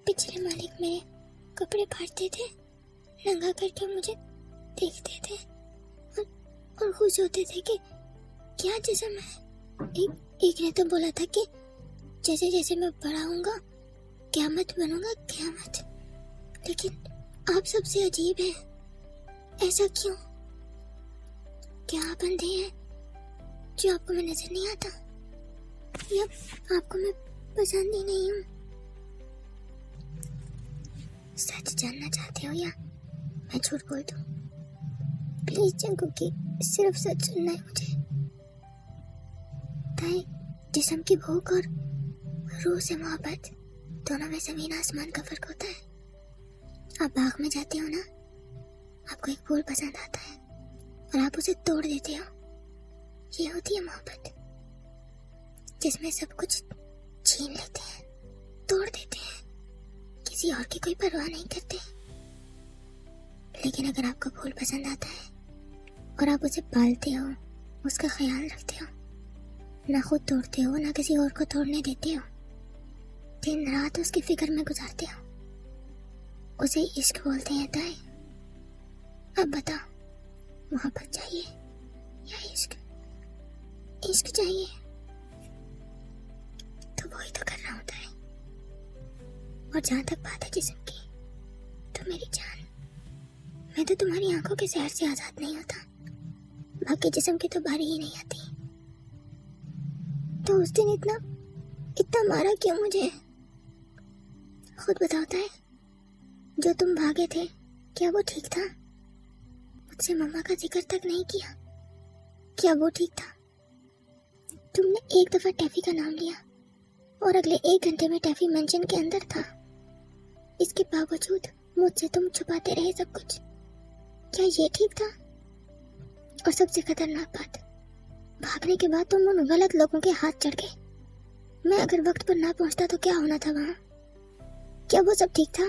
पिछले मालिक मेरे कपड़े फाड़ते थे, नंगा करके मुझे देखते थे और खुश होते थे कि क्या जिस्म है। एक ने तो बोला था कि जैसे जैसे मैं बड़ा होऊंगा क़यामत बनूंगा, क़यामत। लेकिन आप सबसे अजीब है, ऐसा क्यों? क्या आप अंधे हैं जो आपको मैं नजर नहीं आता, या आपको मैं पसंद ही नहीं हूँ? सच जानना चाहते हो या मैं झूठ बोल दूं? प्लीज जंगू की सिर्फ सच सुनना है मुझे। ताई जिस्म की भूख और रूह से मोहब्बत, दोनों में जमीन आसमान का फर्क होता है। आप बाग में जाते हो ना, आपको एक फूल पसंद आता है और आप उसे तोड़ देते हो। ये होती है मोहब्बत, जिसमें सब कुछ छीन लेते हैं, तोड़ देते हैं, किसी और की कोई परवाह नहीं करते। लेकिन अगर आपको फूल पसंद आता है और आप उसे पालते हो, उसका ख्याल रखते हो, ना खुद तोड़ते हो ना किसी और को तोड़ने देते हो, दिन रात उसकी फिक्र में गुजारते हो, उसे इश्क बोलते हैं। ताई अब बताओ, मोहब्बत चाहिए या इश्क? इश्क चाहिए तो वही तो कर रहा होता है। और जहां तक बात है जिस्म की, तो मेरी जान, मैं तो तुम्हारी आंखों के सैर से आजाद नहीं होता, बाकी जिस्म की तो बारी ही नहीं आती। तो उस दिन इतना मारा क्यों मुझे? खुद बताता है, जो तुम भागे थे क्या वो ठीक था? मुझसे मम्मा का जिक्र तक नहीं किया, क्या वो ठीक था? तुमने एक दफा टैफी का नाम लिया और अगले 1 घंटे में टैफी मेंशन के अंदर था। इसके बावजूद मुझसे तुम छुपाते रहे सब कुछ, क्या ये ठीक था? और सबसे खतरनाक बात, भागने के बाद तुम उन गलत लोगों के हाथ चढ़ गए। मैं अगर वक्त पर ना पहुंचता तो क्या होना था वहां? क्या वो सब ठीक था?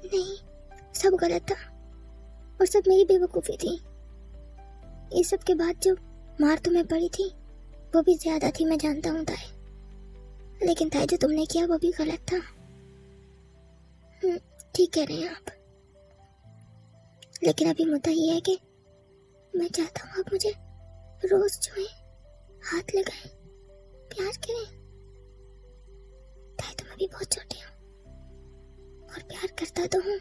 नहीं, सब गलत था और सब मेरी बेवकूफी थी। इस सब के बाद जो मार तुम्हें पड़ी थी वो भी ज्यादा थी, मैं जानता हूँ ताई, लेकिन ताई जो तुमने किया वो भी गलत था। ठीक कह रहे हैं आप, लेकिन अभी मुद्दा ये है कि मैं चाहता हूँ आप मुझे रोज छुए, हाथ लगाए, प्यार करें। ताई तुम अभी बहुत छोटे हो और प्यार करता तो हूँ,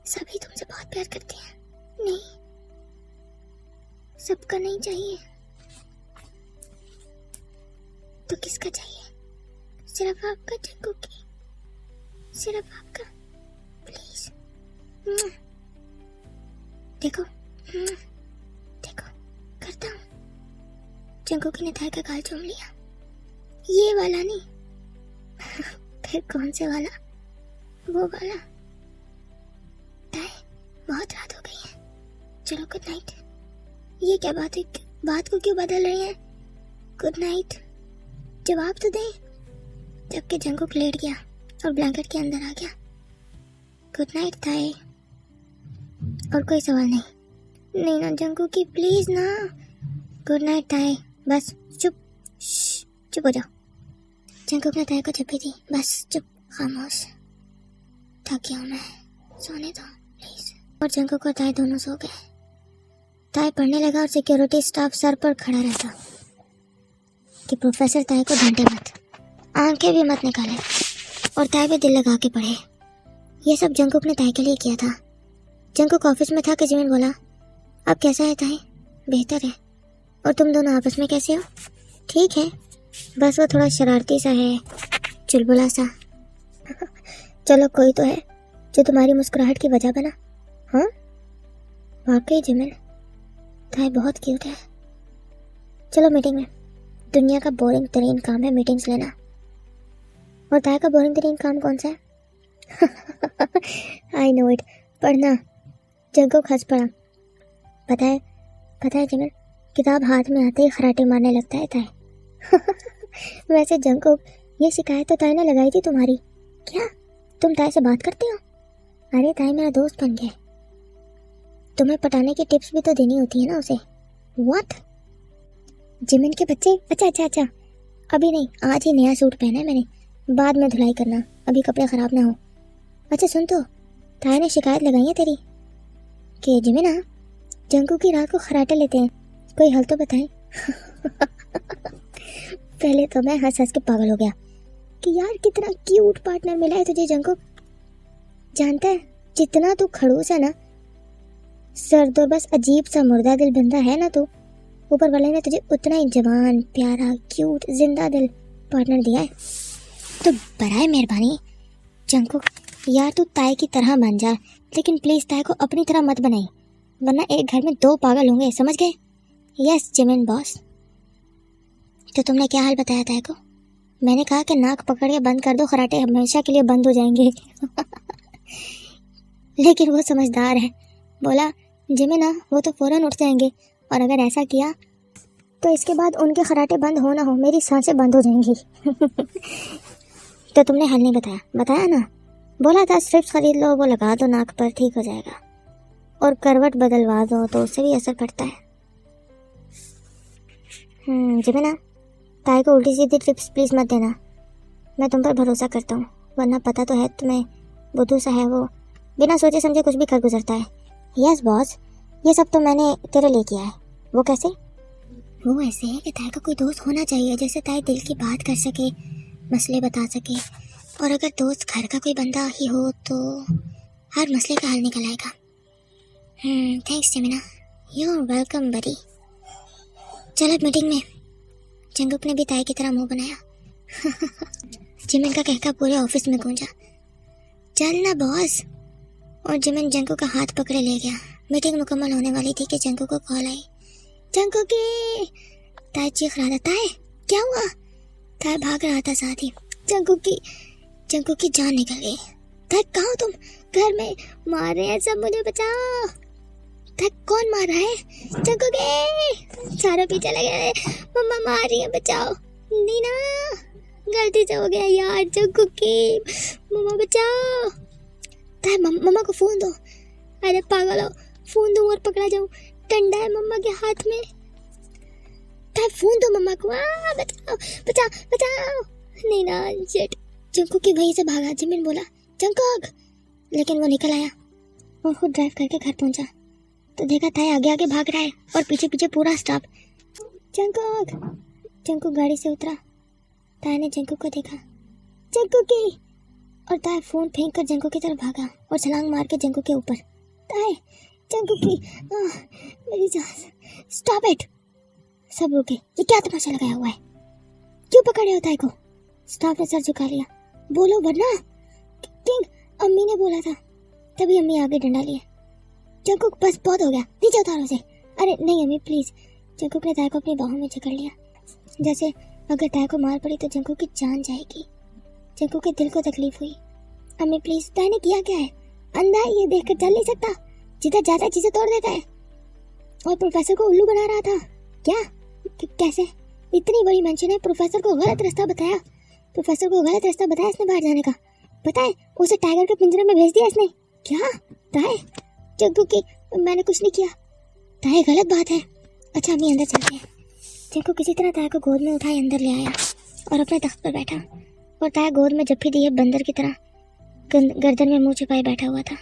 सभी तुमसे बहुत प्यार करते हैं। नहीं, सबका नहीं चाहिए तो किसका चाहिए? सिर्फ आपका जंगू की, सिर्फ आपका। प्लीज देखो, देखो करता हूँ। जंगू की ने ताई का गाल चूम लिया, ये वाला नहीं फिर कौन से वाला? वो वाला। ताई बहुत रात हो गई है, चलो गुड नाइट। ये क्या बात है, बात को क्यों बदल रही है? गुड नाइट जवाब तो दे। जबकि जंगू लेट गया और ब्लैंकेट के अंदर आ गया। गुड नाइट ताई। और कोई सवाल नहीं? नहीं ना जंगू की, प्लीज ना। गुड नाइट ताई, बस चुप, चुप हो जाओ। जंगू ने ताई को चुप्पी दी, बस चुप, खामोश। थक गया हूं मैं, सोने दो प्लीज। और जंगू को ताई दोनों सो गए। ताई पढ़ने लगा और सिक्योरिटी स्टाफ सर पर खड़ा रहता कि प्रोफेसर ताई को ढूंढे मत, आंखें भी मत निकाले, और ताई भी दिल लगा के पढ़े। ये सब जंगुक ने ताई के लिए किया था। जंगुक ऑफिस में था कि जिमिन बोला, अब कैसा है ताई? बेहतर है। और तुम दोनों आपस में कैसे हो? ठीक है, बस वो थोड़ा शरारती सा है, चुलबुला सा चलो कोई तो है जो तुम्हारी मुस्कुराहट की वजह बना। हाँ वाकई जिमिन, ताई बहुत क्यूट है। चलो मीटिंग में। दुनिया का बोरिंग तरीन काम है मीटिंग्स लेना। और ताई का बोरिंग तरीन काम कौन सा है? आई नो इट, पढ़ना। जंगुक हंस पड़ा। पता है जिमिन, किताब हाथ में आते ही खराटे मारने लगता है ताई वैसे जंगुक, ये शिकायत तो ताई ने लगाई थी तुम्हारी। क्या तुम ताई से बात करते हो? अरे ताई मेरा दोस्त बन गया। तुम्हें पटाने की टिप्स भी तो देनी होती है ना उसे। व्हाट? जिमिन के बच्चे? अच्छा, अभी नहीं, आज ही नया सूट पहना है मैंने, बाद में धुलाई करना, अभी कपड़े खराब ना हो। अच्छा सुन तो, ताई ने शिकायत लगाई है तेरी कि जिमिना जंकू की रात को खराटे लेते हैं, कोई हल तो बताएं। पहले तो मैं हंस हंस के पागल हो गया कि यार कितना क्यूट पार्टनर मिला है तुझे जंकू। जानता है जितना तू खड़ूस है ना, सर्द और बस अजीब सा मुर्दा दिल बंदा है ना तू, ऊपर वाले ने तुझे उतना ही जवान, प्यारा, क्यूट, जिंदा दिल पार्टनर दिया है। तो बराए मेहरबानी जंकू यार तू ताई की तरह बन जा, लेकिन प्लीज ताई को अपनी तरह मत बनाई, वरना एक घर में 2 पागल होंगे, समझ गए? Yes Jimin boss. तो तुमने क्या हाल बताया ताई को? मैंने कहा कि नाक पकड़ के बंद कर दो, खराटे हमेशा के लिए बंद हो जाएंगे। लेकिन वो समझदार है, बोला जिमिना वो तो फौरन उठ जाएंगे, और अगर ऐसा किया तो इसके बाद उनके खराटे बंद हो ना हो मेरी सांसें बंद हो जाएंगी। तो तुमने हल नहीं बताया? बताया ना, बोला था स्ट्रिप्स खरीद लो, वो लगा दो नाक पर, ठीक हो जाएगा, और करवट बदलवा दो तो उससे भी असर पड़ता है। जिमिना ताई को उल्टी सीधी टिप्स प्लीज मत देना, मैं तुम पर भरोसा करता हूँ, वरना पता तो है तुम्हें बुद्धू सा है वो, बिना सोचे समझे कुछ भी कर गुजरता है। यस बॉस, ये सब तो मैंने तेरे लिए किया है। वो कैसे? वो ऐसे है कि ताई का कोई दोस्त होना चाहिए, जैसे ताई दिल की बात कर सके, मसले बता सके, और अगर दोस्त घर का कोई बंदा ही हो तो हर मसले का हल निकल आएगा। थैंक्स जिमिना, यू आर वेलकम बडी। चल अब मीटिंग में। जंगुक ने भी ताई की तरह मुंह बनाया। जिमिन का कहका पूरे ऑफिस में गूंजा, चल ना बॉस। और जिमिन जंगू का हाथ पकड़े ले गया। मीटिंग मुकम्मल होने वाली थी कि जंगू को कॉल आई। जंगू की ताई चीख रहा था, ताई क्या हुआ? ताई भाग रहा था साथ ही। जंगू की जान निकल गई। ताई कहाँ हो तुम? घर में मार रहे हैं सब, मुझे बचाओ। ताई कौन मार रहा है? जंगू के सारे पीछे लगे, मम्मा मार रही है, बचाओ। नीना गलती से हो गया यार, जंगू की मम्मा बचाओ। ताई मम्मा को फोन दो। अरे पागल हो, फोन दूं और पकड़ा जाऊं? डंडा है मम्मा के हाथ में। ताई फोन दो मम्मा को। बचाओ बचाओ बचाओ। नहीं ना शिट। जंकू की वहीं से भागा। जिमिन बोला जंकूक, लेकिन वो निकल आया। वो खुद ड्राइव करके घर पहुंचा तो देखा ताई आगे आगे भाग रहा है और पीछे पीछे पूरा स्टाफ। जंकूक गाड़ी से उतरा। ताई ने जंकू को देखा। जंकू की, और ताई फोन फेंक कर जंकू की तरफ भागा और छलांग मार के जंकू के ऊपर। ताई जंकू की मेरी जान, स्टॉप इट। सब रुके, ये क्या तमाशा लगाया हुआ है? क्यों पकड़े हो ताई को? स्टाफ ने सर झुका लिया। बोलो वरना। किंग, अम्मी ने बोला था। तभी अम्मी आगे डंडा लिया। जंकुक बस बहुत हो गया, नीचे उतारो उसे। अरे नहीं अम्मी प्लीज। जंकुक ने ताई को अपनी बाहों में जकड़ लिया, जैसे अगर ताई को मार पड़ी तो जंकुक की जान जाएगी। जंकुक के दिल को तकलीफ हुई। अम्मी प्लीज, ताई ने किया क्या है? अंधा है ये, देखकर चल नहीं सकता, जिधर जाता है चीजें तोड़ देता है। और प्रोफेसर को उल्लू बना रहा था। क्या? कैसे? इतनी बड़ी मेंशन है, प्रोफेसर को गलत रास्ता बताया। प्रोफेसर को गलत रास्ता बताया इसने बाहर जाने का। पता है उसे टाइगर के पिंजरे में भेज दिया इसने। क्या? ताई जग्गू की, मैंने कुछ नहीं किया। ताई गलत बात है। अच्छा अम्मी अंदर चलते हैं। जग्गू किसी तरह ताई को गोद में उठाए अंदर ले आया और अपने तख्त पर बैठा। और ताई गोद में जप्फी दिए बंदर की तरह गर्दन में मुंह छुपाए बैठा हुआ था।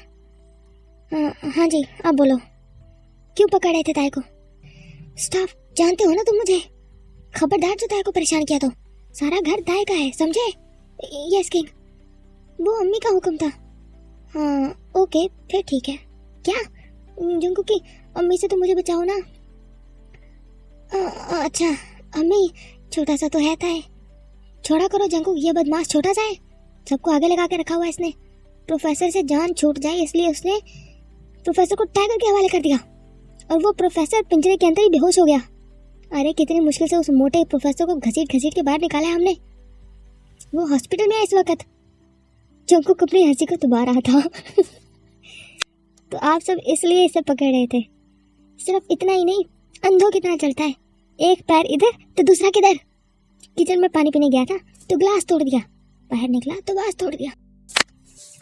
हाँ जी आप बोलो, क्यों पकड़े थे ताई को? स्टाफ जानते हो ना तुम मुझे, खबरदार जो ताई को परेशान किया तो सारा घर ताई का है, समझे? Yes king. वो अम्मी का हुक्म था। हाँ ओके फिर ठीक है। क्या? जंकू की अम्मी से तो मुझे बचाओ ना। अच्छा अम्मी छोटा सा तो है ताई, छोड़ा करो जंकू, ये बदमाश छोटा सा है, सबको आगे लगा के रखा हुआ है इसने। प्रोफेसर से जान छूट जाए इसलिए उसने प्रोफेसर को टाइगर के हवाले कर दिया और वो प्रोफेसर पिंजरे के अंदर ही बेहोश हो गया। अरे कितनी मुश्किल से उस मोटे प्रोफेसर को घसीट घसीट के बाहर निकाला है हमने। वो हॉस्पिटल में है इस वक्त। जंकू अपनी हंसी को दबा रहा था। तो आप सब इसलिए इसे पकड़ रहे थे। सिर्फ इतना ही नहीं, अंधों की तरह चलता है, एक पैर इधर तो दूसरा किधर। किचन में पानी पीने गया था तो ग्लास तोड़ दिया, बाहर निकला तो वास तोड़ दिया,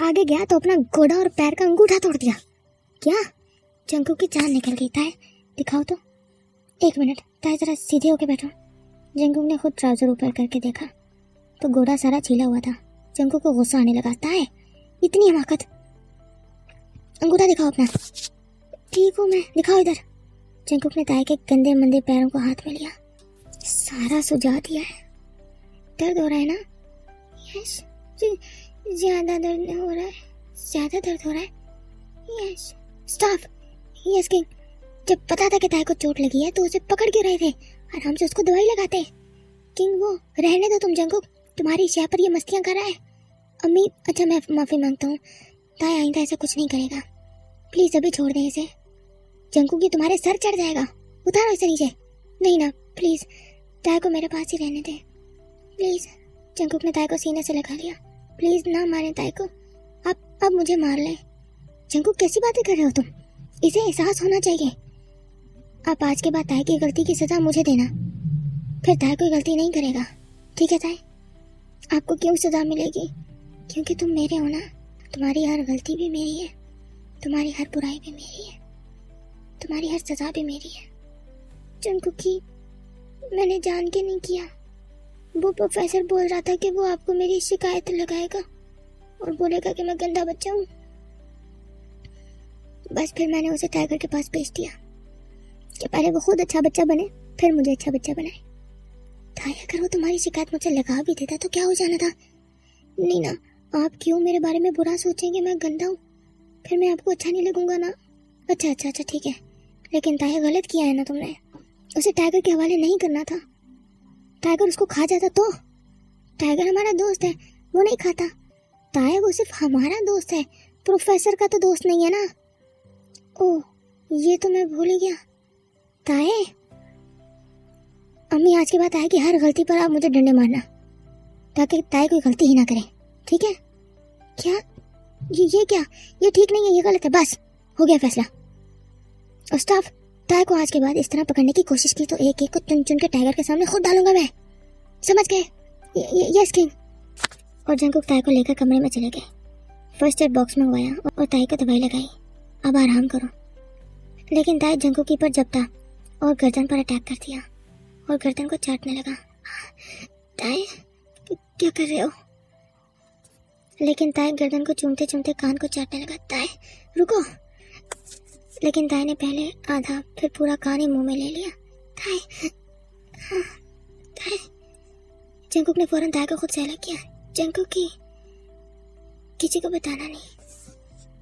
आगे गया तो अपना घोड़ा और पैर का अंगूठा तोड़ दिया। क्या? जंकू की जान निकल गई। ताई दिखाओ तो। एक मिनट ताई जरा सीधे होके बैठो। जंकू ने खुद ट्राउजर ऊपर करके देखा तो घोड़ा सारा छीला हुआ था। जंकुक को गुस्सा आने लगा। ताए, इतनी हमाकत, अंगूठा दिखाओ अपना। ठीक हूँ मैं, दिखाओ इधर। जंकुक ने ताए के गंदे मंदे पैरों को हाथ में लिया। सारा सुझा दिया है। दर्द हो रहा है ना? यस। ज्यादा दर्द हो रहा है। ज्यादा दर्द हो रहा है। यस। स्टॉप। Yes king. जब पता था कि ताए को चोट लगी है तो उसे पकड़ क्यों रहे थे? आराम से उसको दवाई लगाते। किंग वो रहने दो तुम जंकुक, तुम्हारी शय पर ये मस्तियां कर रहा है। अम्मी, अच्छा मैं माफी मांगता हूँ। ताए आइंदा ऐसा कुछ नहीं करेगा। प्लीज अभी छोड़ दें इसे। जंकुक ये तुम्हारे सर चढ़ जाएगा। उतारो इसे नीचे। नहीं ना, प्लीज ताए को मेरे पास ही रहने दे प्लीज। जंकुक ने ताए को सीने से लगा लिया। प्लीज ना मारे ताए को। अब मुझे मार ले। जंकुक कैसी बातें कर रहे हो तुम? इसे एहसास होना चाहिए। आप आज के बाद ताए की गलती की सजा मुझे देना, फिर ताए कोई गलती नहीं करेगा। ठीक है ताए? आपको क्यों सजा मिलेगी? क्योंकि तुम मेरे हो ना। तुम्हारी हर गलती भी मेरी है, तुम्हारी हर बुराई भी मेरी है, तुम्हारी हर सजा भी मेरी है। जंकुकी, मैंने जान के नहीं किया। वो प्रोफेसर बोल रहा था कि वो आपको मेरी शिकायत लगाएगा और बोलेगा कि मैं गंदा बच्चा हूँ। बस फिर मैंने उसे टाइगर के पास भेज दिया कि पहले वो खुद अच्छा बच्चा बने, फिर मुझे अच्छा बच्चा बनाए। ताई, अगर वो तुम्हारी शिकायत मुझे लगा भी देता तो क्या हो जाना था? नहीं ना, आप क्यों मेरे बारे में बुरा सोचेंगे? मैं गंदा हूँ, फिर मैं आपको अच्छा नहीं लगूंगा ना। अच्छा ठीक है, लेकिन ताई गलत किया है ना तुमने। उसे टाइगर के हवाले नहीं करना था। टाइगर उसको खा जाता तो? टाइगर हमारा दोस्त है, वो नहीं खाता। ताई वो सिर्फ हमारा दोस्त है, प्रोफेसर का तो दोस्त नहीं है ना। ओह, ये तो मैं भूल ही गया। ताई, अम्मी आज के बाद ताई की हर गलती पर आप मुझे डंडे मारना, ताकि ताई कोई गलती ही ना करे, ठीक है? क्या? ये क्या? ये ठीक नहीं है, ये गलत है। बस हो गया फैसला। और स्टाफ, ताई को आज के बाद इस तरह पकड़ने की कोशिश की तो एक एक को चुन चुन के टाइगर के सामने खुद डालूंगा मैं। समझ गए? Yes king. और जंकुक ताई को लेकर कमरे में चले गए। फर्स्ट एड बॉक्स मंगवाया और ताई को दवाई लगाई। अब आराम करो। लेकिन ताई जंकुकी पर जपटा और गर्दन पर अटैक कर दिया और गर्दन को चाटने लगा। ताई, क्या कर रहे हो? लेकिन ताई गर्दन को चूमते चूमते कान को चाटने लगा। ताई रुको। लेकिन ताई ने पहले आधा फिर पूरा कान ही मुंह में ले लिया। ताई, ताई। जंकुक ने फौरन ताई को खुद से अलग किया। जंकुकी, किसी को बताना नहीं।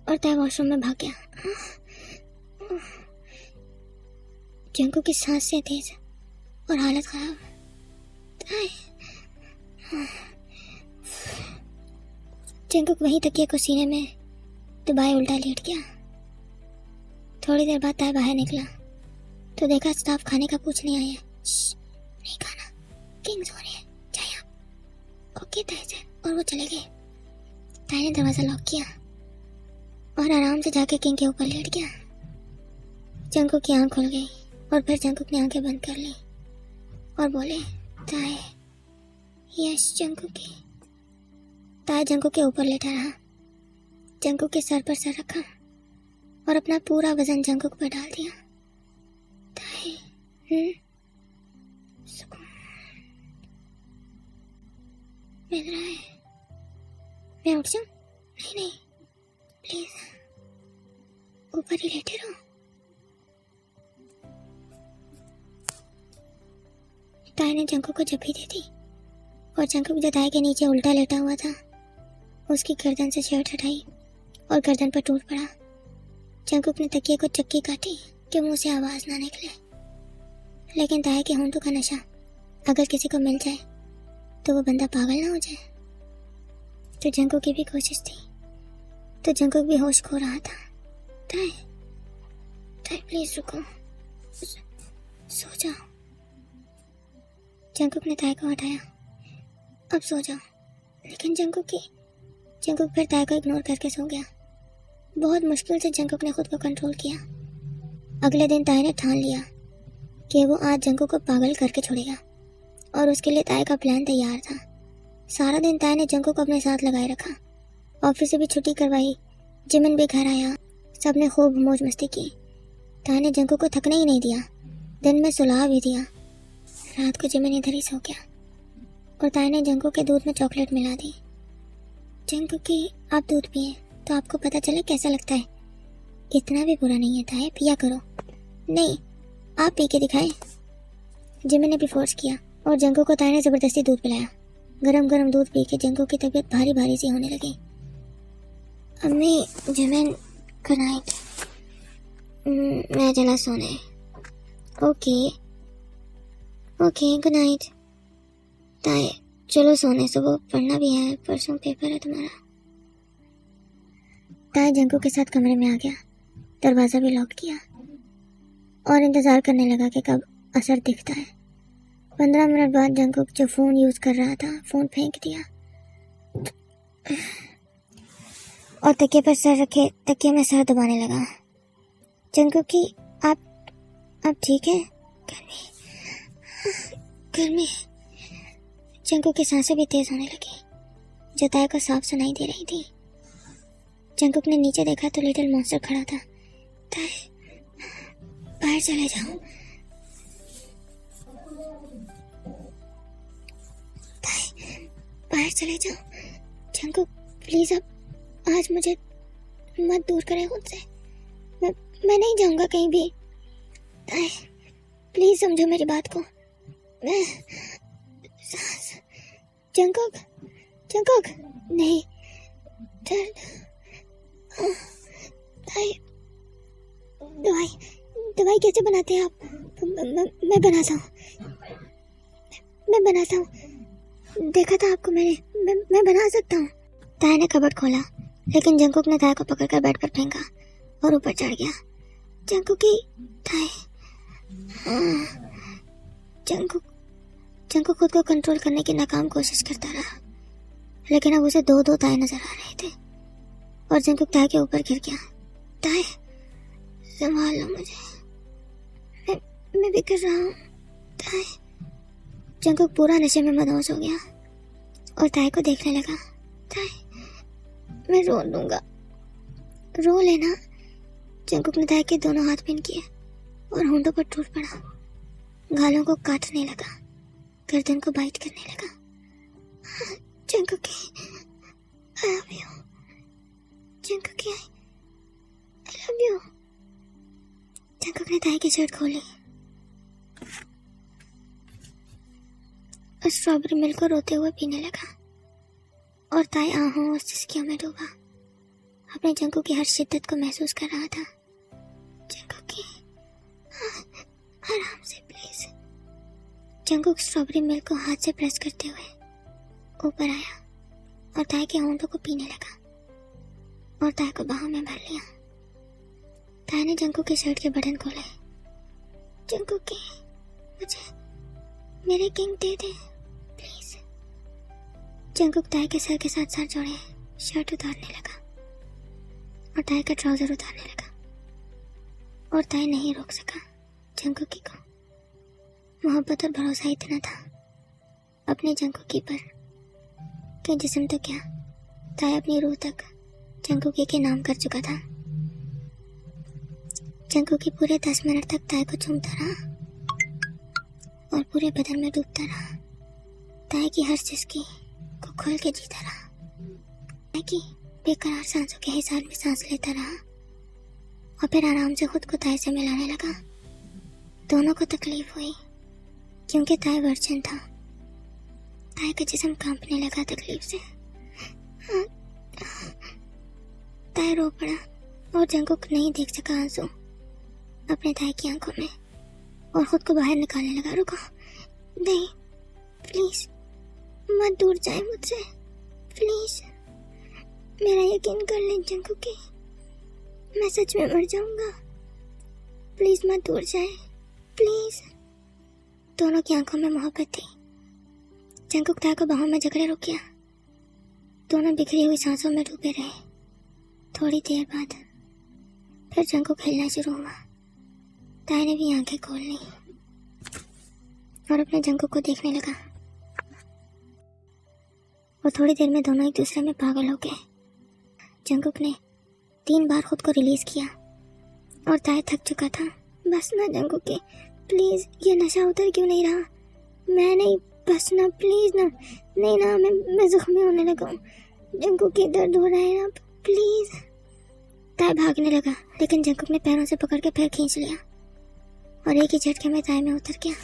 और ताई वॉशरूम में भाग गया। जंकुक की सांस से तेज और हालत खराब। ताई। जंकुक वहीं तकिए को सीने में दबाए उल्टा लेट गया। थोड़ी देर बाद ताई बाहर निकला तो देखा स्टाफ खाने का पूछने आया। नहीं खाना, किंग सो रहे हैं, जाइए आप। ओके ताई से। और वो चले गए। ताई ने दरवाजा लॉक किया और आराम से जाके किंग के ऊपर लेट गया। जंकुक की आंख खुल गई और फिर जंकुक ने आंखें बंद कर ली और बोले, ताई। यस जंकुकी। ताई जंकुक के ऊपर लेटा रहा, जंकुक के सर पर सर रखा और अपना पूरा वजन जंकुक पर डाल दिया। ताई, सुकून मिल रहा है। मैं उठ जाऊं? नहीं, प्लीज ऊपर ही लेटे रहो। ताई ने जंकुक को जप्पी दे दी और जंकुक जो ताई के नीचे उल्टा लेटा हुआ था उसकी गर्दन से शर्ट हटाई और गर्दन पर टूट पड़ा। जंकुक ने तकिए को चक्की काटी कि मुंह से आवाज ना निकले। लेकिन ताई के होंठों का नशा अगर किसी को मिल जाए तो वो बंदा पागल ना हो जाए। तो जंकुक की भी कोशिश थी, तो जंकुक भी होश खो रहा था। ताई, ताई प्लीज रुको, सो जाओ। जंकुक ने ताई को हटाया। अब सो जाओ। लेकिन जंकुक फिर ताई को इग्नोर करके सो गया। बहुत मुश्किल से जंकुक ने खुद को कंट्रोल किया। अगले दिन ताई ने ठान लिया कि वो आज जंकुक को पागल करके छोड़ेगा और उसके लिए ताई का प्लान तैयार था। सारा दिन ताई ने जंकुक को अपने साथ लगाए रखा। ऑफिस से भी छुट्टी करवाई, जिमिन भी घर आया, सबने खूब मौज मस्ती की। ताई ने जंकुक को थकने ही नहीं दिया, दिन में सुला भी दिया। रात को जिमिन इधर ही सो गया। और ताई ने जंगू के दूध में चॉकलेट मिला दी। जंगू की आप दूध पिए तो आपको पता चले कैसा लगता है। इतना भी बुरा नहीं है ताई, पिया करो। नहीं, आप पी के दिखाएं। जिमी ने भी फोर्स किया और जंगू को ताई ने जबरदस्ती दूध पिलाया। गरम गरम दूध पी के जंगू की तबीयत भारी भारी सी होने लगी। अम्मी, जिमिन, गुड नाइट। मैं चला सोने। Okay good night. ताई चलो सोने, सुबह पढ़ना भी है, परसों पेपर है तुम्हारा। ताई जंगू के साथ कमरे में आ गया, दरवाजा भी लॉक किया और इंतजार करने लगा कि कब असर दिखता है। 15 मिनट बाद जंगू जो फोन यूज कर रहा था, फोन फेंक दिया और तकिए पर सर रखे तकिए में सर दबाने लगा। जंगू की आप ठीक है? गर्मी। जंगू की सांसें भी तेज होने लगी, जो ताई को साफ सुनाई दे रही थी। जंगू ने नीचे देखा तो लिटिल मॉन्स्टर खड़ा था। ताई, बाहर चले जाओ। ताई, बाहर चले जाओ। जंगू प्लीज, अब आज मुझे मत दूर करें खुद से। मैं नहीं जाऊंगा कहीं भी। ताई प्लीज समझो मेरी बात को। मैं जंगुक नहीं, दर्द। ताई, दवाई कैसे बनाते हैं आप? मैं बनाता हूँ। देखा था आपको मैंने। मैं बना सकता हूँ। ताई ने कबर्ड खोला, लेकिन जंगुक ने ताई को पकड़कर बेड पर फेंका और ऊपर चढ़ गया। जंगुक की ताई। जंगुक खुद को कंट्रोल करने की नाकाम कोशिश करता रहा, लेकिन अब उसे दो ताई नजर आ रहे थे और जंगुक ताई के ऊपर गिर गया। ताई, संभाल लो मुझे, मैं भी कर रहा हूँ। ताई। जंगुक पूरा नशे में मदहोश हो गया और ताई को देखने लगा। ताई, मैं रो लूंगा। रो लेना। जंगुक ने ताई के दोनों हाथ पिन किए और होंठों पर टूट पड़ा। गालों को काटने लगा, गर्दन को बाइट करने लगा। Jungkookie, I love you. Jungkookie, I love you. Jungkook ने ताई की शर्ट खोली और स्ट्रॉबेरी मिल्क को रोते हुए पीने लगा और ताई आहों और सिसकियों में डूबा। अपने जंगुक की हर शिद्दत को महसूस कर रहा था। जंगुकी, आराम से प्लीज। जंगुक स्ट्रॉबेरी मिल्क को हाथ से प्रेस करते हुए ऊपर आया और ताई के होंठों को पीने लगा और ताई को बाहों में भर लिया। ताई ने जंगुक के शर्ट के बटन खोले। जंगुकी, मुझे मेरे किंग दे दे प्लीज। जंगुक ताई के सर के साथ सर जोड़े शर्ट उतारने लगा और ताई का ट्राउजर उतारने लगा और ताई नहीं रोक सका। जंगुकी को मोहब्बत और भरोसा इतना था अपने जंगुकी पर कि जिस्म तो क्या, ताई अपनी रूह तक जंगुकी के नाम कर चुका था। जंगुकी पूरे 10 मिनट तक ताई को चूमता रहा और पूरे बदन में डूबता रहा। ताई की हर सिसकी को खोल के जीता रहा। ताई की बेकरार सांसों के हिसाब में सांस लेता रहा और फिर आराम से खुद को ताई से मिलाने लगा। दोनों को तकलीफ हुई क्योंकि ताई वर्जिन था। ताई का जिस्म कांपने लगा तकलीफ से। ताई रो पड़ा और जंगुक नहीं देख सका आंसू अपने ताई की आंखों में और खुद को बाहर निकालने लगा। रुको, नहीं प्लीज, मत दूर जाए मुझसे प्लीज। मेरा यकीन कर ले जंगुकी, मैं सच में मर जाऊंगा। प्लीज मत दूर जाए प्लीज। दोनों की आंखों में मोहब्बत थी। जंगुक ताई को बाहों में जकड़े रुक गया। दोनों बिखरी हुई सांसों में डूबे रहे। थोड़ी देर बाद फिर जंगुक हिलना शुरू हुआ। ताई ने भी आंखें खोल ली और अपने जंगुक को देखने लगा और थोड़ी देर में दोनों एक दूसरे में पागल हो गए। जंगुक ने 3 बार खुद को रिलीज किया और ताई थक चुका था। बस ना जंगुकी, प्लीज, ये नशा उतर क्यों नहीं रहा? मैं नहीं, बस ना प्लीज ना, नहीं ना, मैं जख्मी होने लगा हूँ, जंकुक की दर्द हो रहा है ना, प्लीज। ताई भागने लगा लेकिन जंकुक ने पैरों से पकड़ के पैर खींच लिया और एक ही झटके में ताई में उतर गया।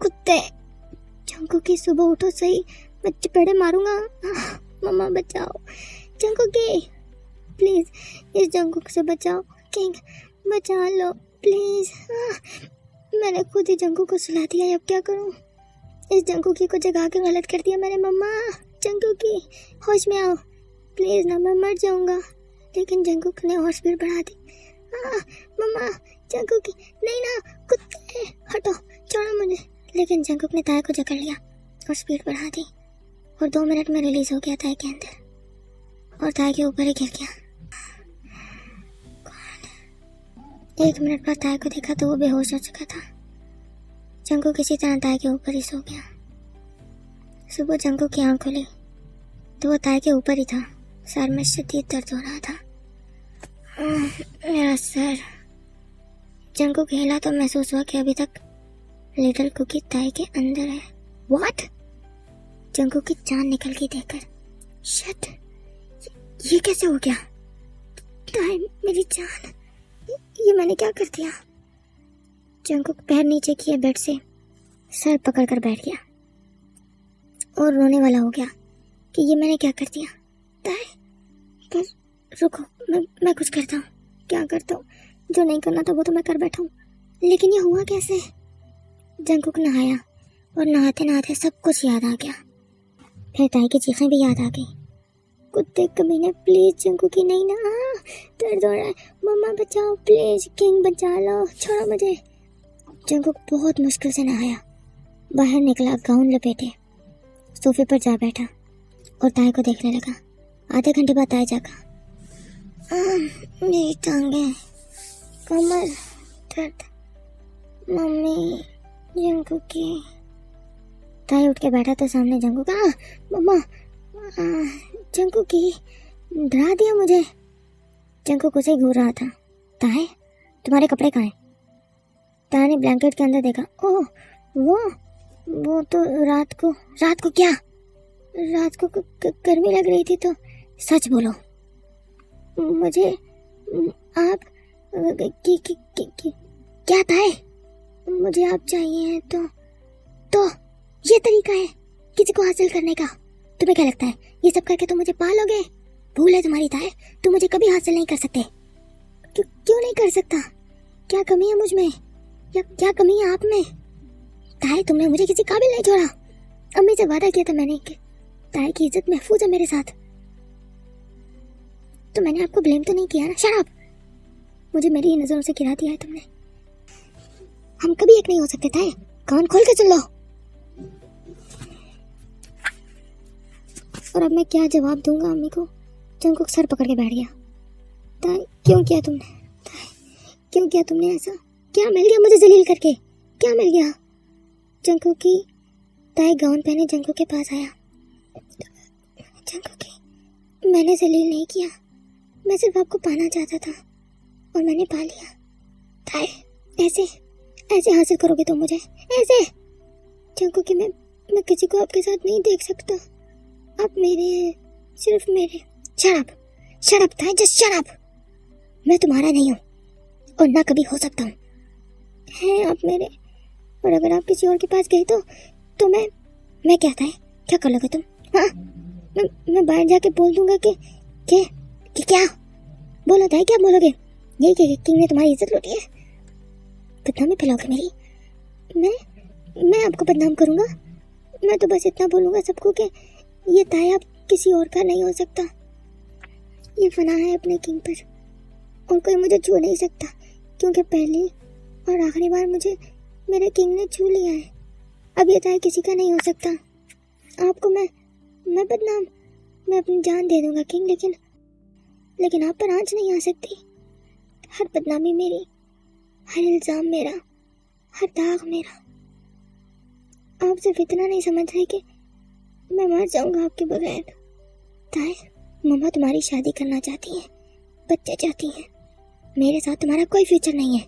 कुत्ते, जंकुक की सुबह उठो सही, मैं चपेड़े मारूंगा। मम्मा बचाओ जंकुक की, प्लीज इस जंकुक से बचाओ, किंग बचा लो प्लीज। मैंने खुद ही जंकुक को सुला दिया, अब क्या करूं? इस जंकुकी को जगा के गलत कर दिया मैंने। मम्मा जंकुकी होश में आओ प्लीज ना, मैं मर जाऊंगा। लेकिन जंकुक ने और स्पीड बढ़ा दी। मम्मा जंकुकी, नहीं ना, कुत्ते हटो, छोड़ो मुझे। लेकिन जंकुक ने ताई को जकड़ लिया और स्पीड बढ़ा दी और 2 मिनट में रिलीज हो गया ताई के अंदर और ताई के ऊपर ही गिर गया। 1 मिनट बाद ताई को देखा तो वो बेहोश हो चुका था। जंकुक किसी तरह ताई के ऊपर ही सो गया। सुबह जंकुक की आंख खुली तो वो ताई के ऊपर ही था। सर में शदीद दर्द हो रहा था। मेरा सर। जंकुक हिला तो महसूस हुआ कि अभी तक लिटिल कुकी ताई के अंदर है। व्हाट? जंकुक की जान निकल गई देखकर। शिट, ये कैसे हो गया? ताई मेरी जान, ये मैंने क्या कर दिया? जंकुक पैर नीचे किए बेड से सर पकड़कर बैठ गया और रोने वाला हो गया कि ये मैंने क्या कर दिया। ताई बस रुको, मैं कुछ करता हूँ। क्या करता हूँ? जो नहीं करना था वो तो मैं कर बैठा हूँ, लेकिन ये हुआ कैसे? जंकुक नहाया और नहाते नहाते सब कुछ याद आ गया। फिर ताई की चीखें भी याद आ गई। कुत्ते कमीने, प्लीज जंकुकी, नहीं ना, दर्द हो रहा है, मम्मा बचाओ प्लीज, किंग बचा लो, छोड़ो मुझे। जंकुक बहुत मुश्किल से नहाया, बाहर निकला, गाउन लपेटे, सोफे पर जा बैठा और ताई को देखने लगा। आधे घंटे बाद ताई जागा। मेरी टांगें, कमर दर्द, मम्मी जंकुकी। ताई उठ के बैठा तो सामने जंकुक। मम्मा, जंकुकी डरा दिया मुझे। जंकुक उसे घूर रहा था। ताई तुम्हारे कपड़े कहाँ हैं? ताई ने ब्लैंकेट के अंदर देखा। ओह वो तो रात को क्या? रात को गर्मी लग रही थी तो। सच बोलो मुझे, आप क्या ताई? मुझे आप चाहिए तो ये तरीका है किसी को हासिल करने का? तुम्हें क्या लगता है ये सब करके तुम मुझे पालोगे? भूल है तुम्हारी ताई, तुम मुझे कभी हासिल नहीं कर सकते। क्यों नहीं कर सकता? क्या कमी है मुझ में या क्या कमी है आप में? ताई तुमने मुझे किसी काबिल नहीं छोड़ा। अम्मी से वादा किया था मैंने कि ताई की इज्जत महफूज है मेरे साथ, तो मैंने आपको ब्लेम तो नहीं किया ना। शट अप, मुझे मेरी ही नजरों से गिरा दिया है तुमने। हम कभी एक नहीं हो सकते ताई, कान खोल के सुन लो। और अब मैं क्या जवाब दूंगा अम्मी को? जंकुक सर पकड़ के बैठ गया। ताई क्यों किया तुमने? ताई क्यों किया तुमने ऐसा? क्या मिल गया मुझे जलील करके? क्या मिल गया? जंकुक की ताई गाउन पहने जंकुक के पास आया। जंकुक की, मैंने जलील नहीं किया, मैं सिर्फ आपको पाना चाहता था और मैंने पा लिया। ताई ऐसे हासिल करोगे तुम मुझे? ऐसे? जंकुक की, मैं किसी को आपके साथ नहीं देख सकता। आप मेरे हैं, सिर्फ मेरे। शट अप ताई, जस्ट शट अप। मैं तुम्हारा नहीं हूँ और ना कभी हो सकता हूँ। हैं आप मेरे, और अगर आप किसी और के पास गए तो मैं क्या ताई, क्या कर लोगे तुम? हाँ, मैं बाहर जाके बोल दूंगा कि क्या? बोलो ताई, क्या बोलोगे? यही कि किंग ने तुम्हारी इज्जत लूटी है, बदनामी फैलाओगे मेरी? मैं आपको बदनाम करूंगा? मैं तो बस इतना बोलूंगा सबको कि ये ताई अब किसी और का नहीं हो सकता। ये फना है अपने किंग पर और कोई मुझे छू नहीं सकता, क्योंकि पहली और आखिरी बार मुझे मेरे किंग ने छू लिया है। अब ये ताई किसी का नहीं हो सकता। आपको मैं बदनाम, मैं अपनी जान दे दूंगा किंग, लेकिन आप पर आंच नहीं आ सकती। हर बदनामी मेरी, हर इल्जाम मेरा, हर दाग मेरा। आप सिर्फ इतना नहीं समझ रहे कि मैं मर जाऊंगा आपके बगैर। ताई, मम्मा तुम्हारी शादी करना चाहती हैं, बच्चे चाहती हैं, मेरे साथ तुम्हारा कोई फ्यूचर नहीं है।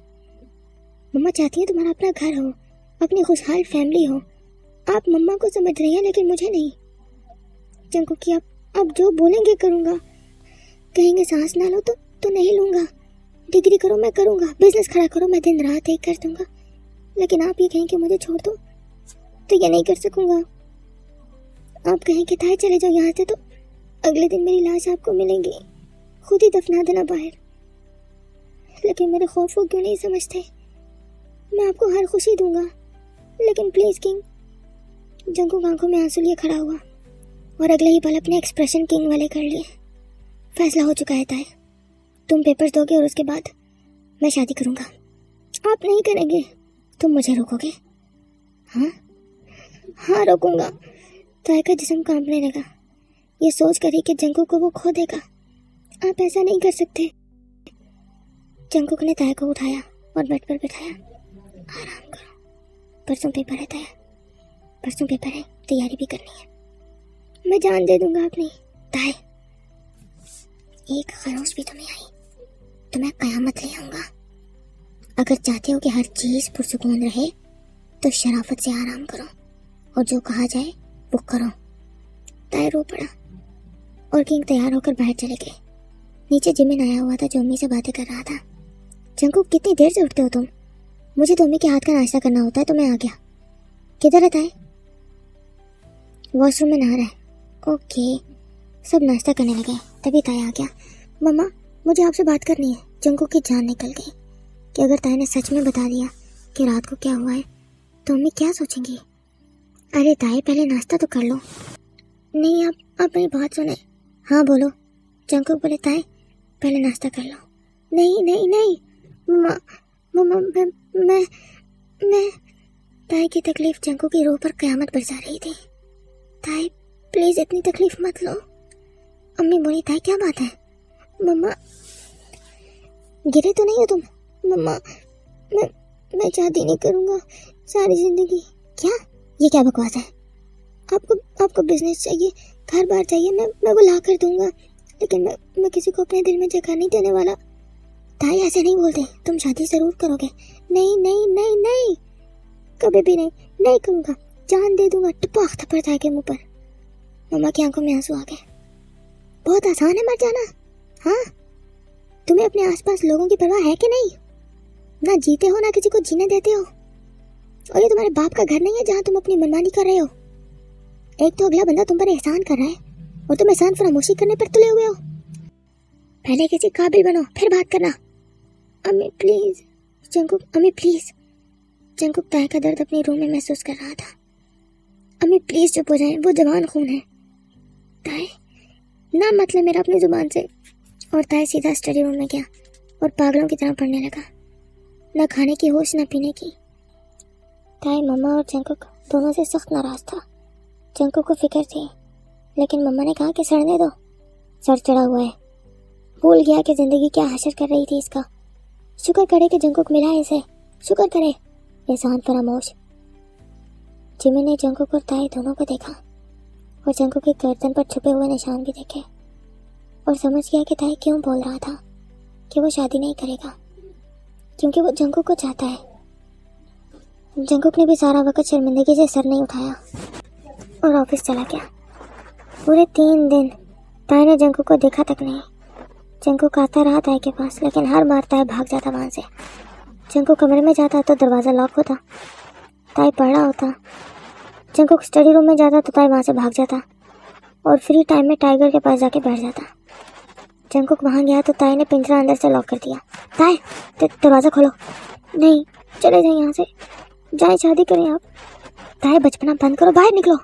मम्मा चाहती है तुम्हारा अपना घर हो, अपनी खुशहाल फैमिली हो। आप मम्मा को समझ रही हैं लेकिन मुझे नहीं। जंकुक की आप जो बोलेंगे करूँगा। कहेंगे सांस ना लो तो नहीं लूँगा। डिग्री करो मैं करूँगा, बिजनेस खड़ा करो मैं दिन रात एक कर दूँगा। लेकिन आप ये कहेंगे मुझे छोड़ दो तो ये नहीं कर सकूँगा। आप कहेंगे ताई चले जाओ यहाँ से तो अगले दिन मेरी लाश आपको मिलेंगी, खुद ही दफना देना बाहर। लेकिन मेरे खौफ को क्यों नहीं समझते? मैं आपको हर खुशी दूंगा लेकिन प्लीज किंग। जंकुक आंखों में आंसू लिए खड़ा हुआ और अगले ही पल अपने एक्सप्रेशन किंग वाले कर लिए। फैसला हो चुका है ताई, तुम पेपर्स दोगे और उसके बाद मैं शादी करूंगा। आप नहीं करेंगे, तुम मुझे रोकोगे? हाँ रोकूंगा। ताई का जिस्म कांपने लगा, ये सोच कर ही कि जंकुक को वो खो देगा। आप ऐसा नहीं कर सकते। जंकुक ने ताई को उठाया और बेड पर बिठाया। आराम करो, परसों पेपर है ताई, परसों पेपर है, तैयारी भी करनी है। मैं जान दे दूंगा अपनी। ताई एक खरोश भी तो नहीं आई तो मैं कयामत ले आऊंगा। अगर चाहते हो कि हर चीज पुरसुकून रहे तो शराफत से आराम करो और जो कहा जाए वो करो। ताई रो पड़ा और किंग तैयार होकर बाहर चले गए। नीचे जिमिन आया हुआ था जो अम्मी से बातें कर रहा था। जंकुक कितनी देर से उठते हो तुम? मुझे तो अम्मी के हाथ का नाश्ता करना होता है तो मैं आ गया। किधर है ताई? वॉशरूम में नहा रहा है। ओके, सब नाश्ता करने लगे तभी ताई आ गया। मम्मा मुझे आपसे बात करनी है। जंकुक की जान निकल गई कि अगर ताई ने सच में बता दिया कि रात को क्या हुआ है तो अम्मी क्या सोचेंगी। अरे ताई पहले नाश्ता तो कर लो। नहीं आप मेरी बात सुने। हाँ बोलो। जंकुक बोले ताई पहले नाश्ता कर लो। नहीं नहीं नहीं मम्मा मम्मा मैं ताई की तकलीफ जंकुक की रूह पर कयामत बरसा रही थी। ताई प्लीज इतनी तकलीफ मत लो। अम्मी बोली ताई क्या बात है? मम्मा गिरे तो नहीं हो तुम? मम्मा मैं शादी नहीं करूँगा सारी जिंदगी। क्या? ये क्या बकवास है? आपको बिजनेस चाहिए, घर बार चाहिए, मैं वो ला कर दूंगा लेकिन मैं किसी को अपने दिल में जगह नहीं देने वाला। ताई ऐसे नहीं बोलते, तुम शादी जरूर करोगे। नहीं नहीं नहीं नहीं कभी भी नहीं करूँगा, जान दे दूंगा। टपाक थप्पड़ ताई के मुंह पर। मम्मा की आंखों में आंसू आ गए। बहुत आसान है मर जाना। हाँ तुम्हें अपने आसपास लोगों की परवाह है कि नहीं? ना जीते हो ना किसी को जीने देते हो। और ये तुम्हारे बाप का घर नहीं है जहाँ तुम अपनी मनमानी कर रहे हो। एक तो अगला बंदा तुम पर एहसान कर रहा है और तुम एहसान फरामोशी करने पर तुले हुए हो। पहले किसी काबिल बनो फिर बात करना। अम्मी प्लीज। जंकुक अम्मी प्लीज। जंकुक ताई का दर्द अपनी रूह में महसूस कर रहा था। अम्मी प्लीज चुप हो जाए, वो जवान खून है। ताई ना मतलब मेरा अपनी जुबान से। और ताई सीधा स्टडी रूम में गया और पागलों की तरह पढ़ने लगा। न खाने की होश न पीने की। ताई मम्मा और जंकुक दोनों से सख्त नाराज था। जंकुक को फिक्र थी लेकिन मम्मा ने कहा कि सड़ने दो, सर चढ़ा हुआ है। भूल गया कि जिंदगी क्या हशर कर रही थी इसका। शुक्र करे कि जंकुक मिला है इसे, शुक्र करे। एहसान फरामोश। जिमी ने जंकुक और ताई दोनों को देखा और जंकुक की गर्दन पर छुपे हुए निशान भी देखे और समझ गया कि ताई क्यों बोल रहा था कि वो शादी नहीं करेगा, क्योंकि वो जंकुक को चाहता है। जंकुक ने भी सारा वक्त शर्मिंदगी से सर नहीं उठाया और ऑफिस चला गया। पूरे 3 दिन ताई ने जंकुक को देखा तक नहीं। जंकुक आता रहा ताई के पास लेकिन हर बार ताई भाग जाता वहाँ से। जंकुक कमरे में जाता तो दरवाज़ा लॉक होता, ताई पढ़ रहा होता। जंकुक स्टडी रूम में जाता तो ताई वहाँ से भाग जाता और फ्री टाइम में टाइगर के पास जाके बैठ जाता। जंकुक वहाँ गया तो ताई ने पिंजरा अंदर से लॉक कर दिया। ताई दरवाज़ा खोलो। नहीं चले जाए यहाँ से, जाए शादी करें आप। ताई बचपना बंद करो, बाहर निकलो।